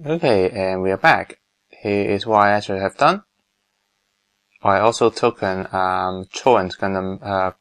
Okay, and we are back. Here is what I actually have done. I also took an Choran's Gundam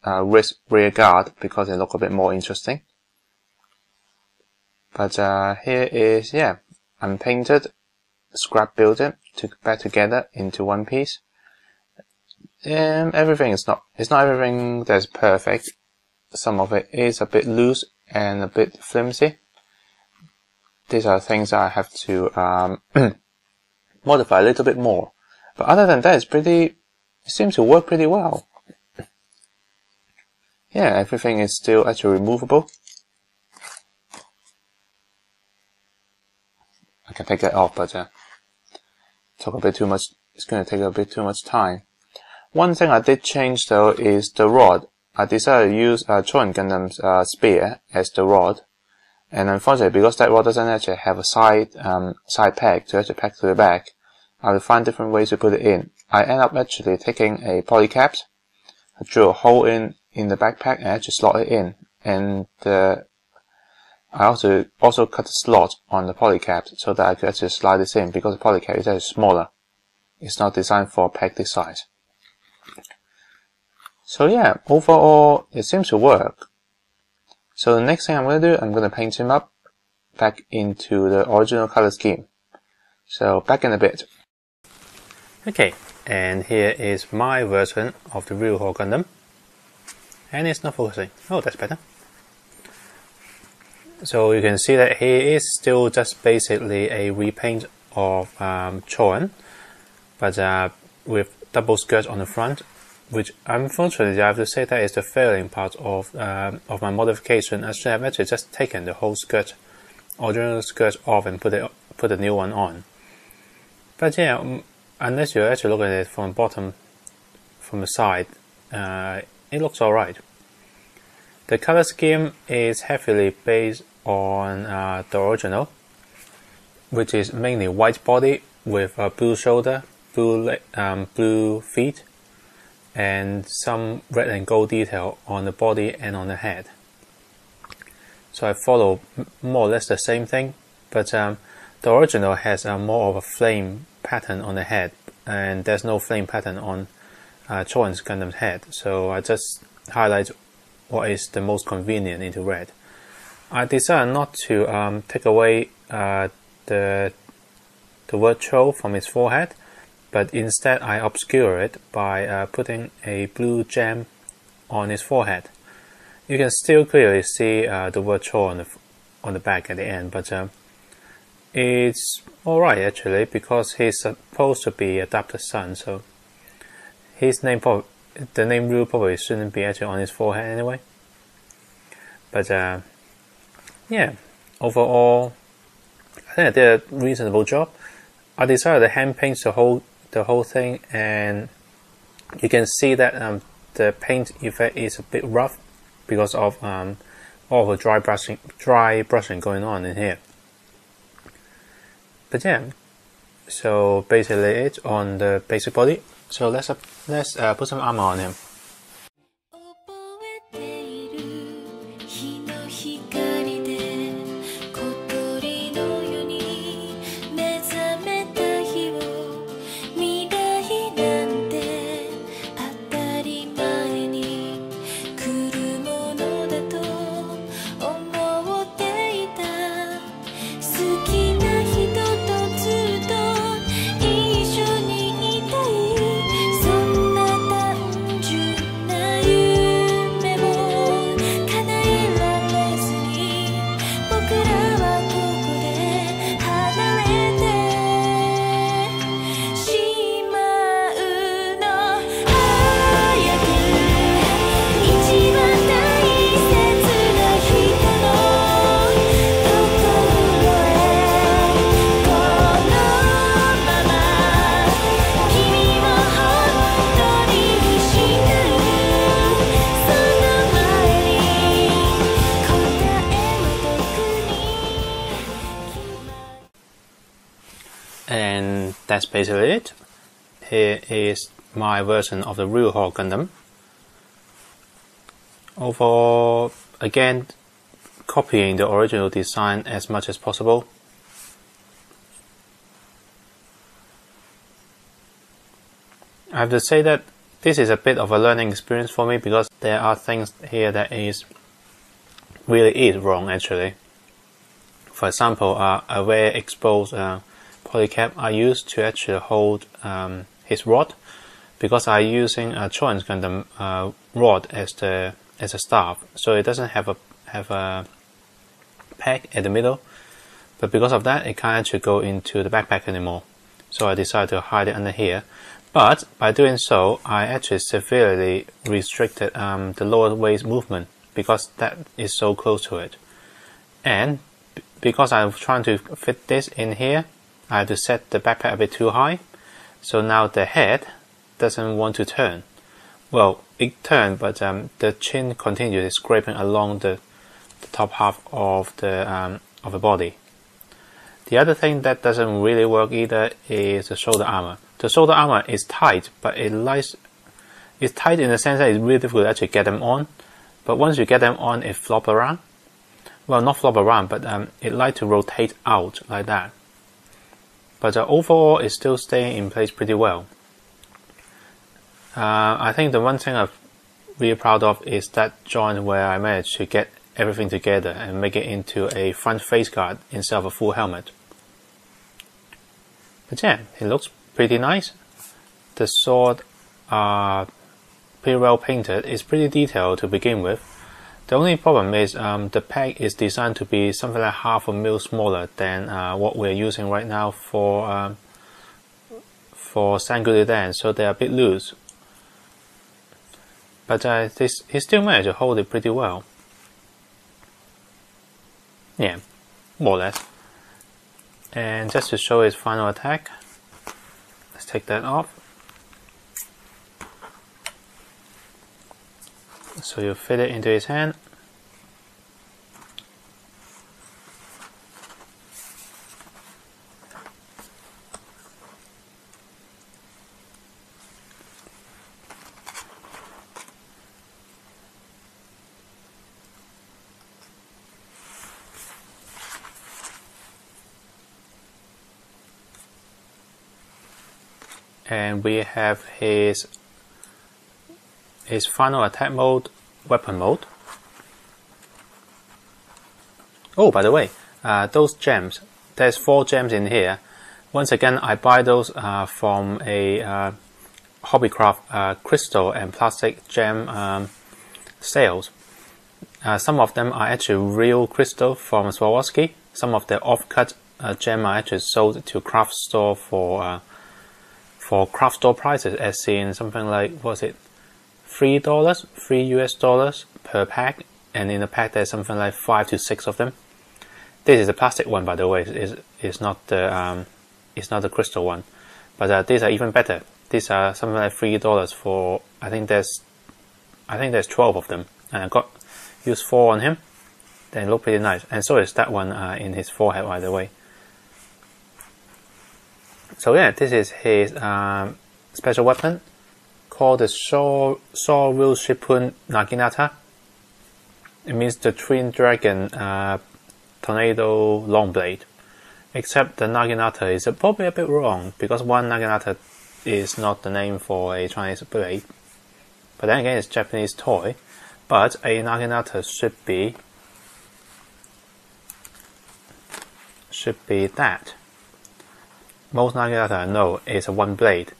wrist rear guard because it looked a bit more interesting. But here is, yeah, unpainted, scrap built it back together into one piece. And everything it's not everything that's perfect. Some of it is a bit loose and a bit flimsy. These are things that I have to modify a little bit more. But other than that, it seems to work pretty well. Yeah, everything is still actually removable. I can take that off, but took a bit too much. It's going to take a bit too much time. One thing I did change though is the rod. I decided to use Choran Gundam's spear as the rod, and unfortunately, because that rod doesn't actually have a side peg to actually peg to the back, I will find different ways to put it in. I end up actually taking a polycap, I drew a hole in the backpack and actually slot it in, and I also cut a slot on the polycap so that I could actually slide this in, because the polycap is actually smaller. It's not designed for a peg this size. So yeah, overall it seems to work. So the next thing I'm going to do, I'm going to paint him up back into the original color scheme. So back in a bit. Okay, and here is my version of the Ryuhou Gundam. And it's not focusing. Oh, that's better. So you can see that he is still just basically a repaint of Choran, but with double skirt on the front, which unfortunately I have to say that is the failing part of my modification. Actually, I've actually just taken the whole original skirt off and put a new one on. But yeah, unless you actually look at it from the bottom, from the side, it looks alright. The color scheme is heavily based on the original, which is mainly white body with a blue shoulder, blue feet, and some red and gold detail on the body and on the head. So I follow more or less the same thing, but the original has more of a flame pattern on the head, and there's no flame pattern on Choran's Gundam's head, so I just highlight what is the most convenient into red. I decided not to take away the word Cho from his forehead, but instead I obscure it by putting a blue gem on his forehead. You can still clearly see the word Cho on the back at the end, but it's alright actually, because he's supposed to be Adapter's son, so his name the name Ryu probably shouldn't be actually on his forehead anyway. But yeah, overall I think I did a reasonable job. I decided to hand paint the whole thing, and you can see that the paint effect is a bit rough because of all the dry brushing going on in here. But yeah, so basically it's on the basic body. So let's put some armor on him. And that's basically it. Here is my version of the Ryuhou Gundam. Overall, again, copying the original design as much as possible. I have to say that this is a bit of a learning experience for me, because there are things here that really is wrong actually. For example, a very exposed polycap I used to actually hold his rod, because I'm using a Choran's Gundam rod as a staff, so it doesn't have a peg at the middle. But because of that, it can't actually go into the backpack anymore. So I decided to hide it under here. But by doing so, I actually severely restricted the lower waist movement, because that is so close to it. And because I'm trying to fit this in here, I have to set the backpack a bit too high. So now the head doesn't want to turn. Well, it turned, but the chin continues scraping along the top half of the body. The other thing that doesn't really work either is the shoulder armor. The shoulder armor is tight, but it's tight in the sense that it's really difficult to actually get them on. But once you get them on, it flop around. Well, not flop around, but it likes to rotate out like that. But overall, it's still staying in place pretty well. I think the one thing I'm really proud of is that joint where I managed to get everything together and make it into a front face guard instead of a full helmet. But yeah, it looks pretty nice. The sword are pretty well painted. It's pretty detailed to begin with. The only problem is the peg is designed to be something like half a mil smaller than what we're using right now for Sanguli, so they're a bit loose. But he still managed to hold it pretty well. Yeah, more or less. And just to show his final attack, let's take that off. So you fit it into his hand. And we have his final attack mode, weapon mode. Oh, by the way, those gems, there's 4 gems in here. Once again, I buy those from a Hobbycraft crystal and plastic gem sales. Some of them are actually real crystal from Swarovski. Some of the off-cut gem are actually sold to craft store for craft store prices, as in something like, was it $3, $3 per pack, and in the pack there's something like 5 to 6 of them. This is a plastic one, by the way. It's not the crystal one, but these are even better. These are something like $3 for, I think there's 12 of them, and I used 4 on him. They look pretty nice, and so is that one in his forehead, by the way. So yeah, this is his special weapon called the Soryu Shipun Naginata. It means the Twin Dragon Tornado Long Blade. Except the Naginata is probably a bit wrong, because one Naginata is not the name for a Chinese blade. But then again, it's a Japanese toy. But a Naginata should be that. Most Naginata I know is a one blade.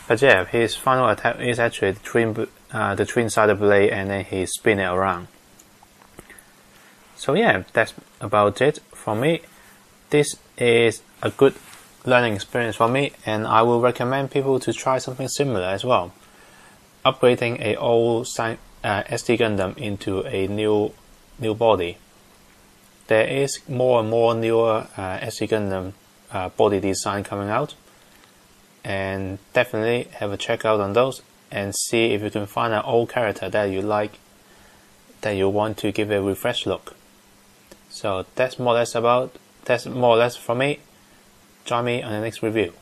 But yeah, his final attack is actually the twin-sided blade, and then he spin it around. So yeah, that's about it for me. This is a good learning experience for me, and I will recommend people to try something similar as well. Upgrading a old SD Gundam into a new body. There is more and more newer SD Gundam body design coming out, and definitely have a check out on those and see if you can find an old character that you like, that you want to give a refresh look. So that's more or less from me. Join me on the next review.